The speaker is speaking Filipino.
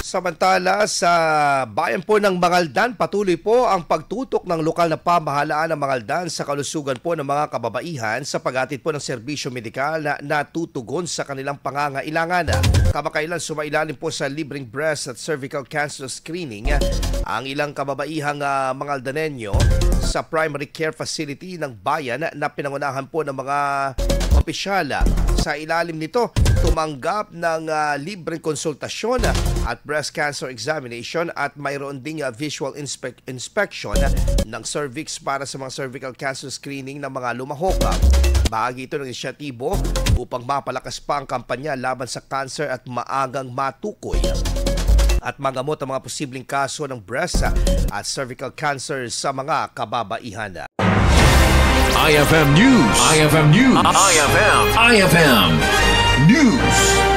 Samantala, sa bayan po ng Mangaldan, patuloy po ang pagtutok ng lokal na pamahalaan ng Mangaldan sa kalusugan po ng mga kababaihan sa paghatid po ng serbisyo medikal na natutugon sa kanilang pangangailangan. Kamakailan sumailalim po sa libreng breast at cervical cancer screening ang ilang kababaihang Mangaldanenyo sa primary care facility ng bayan na pinangunahan po ng mga opisyal. Sa ilalim nito, tumanggap ng libreng konsultasyon at breast cancer examination at mayroon ding visual inspection ng cervix para sa mga cervical cancer screening ng mga lumahok. Bahagi ito ng inisyatibo upang mapalakas pa ang kampanya laban sa cancer at maagang matukoy at magamot ang mga posibleng kaso ng breast at cervical cancer sa mga kababaihan. IFM News. IFM News. IFM News.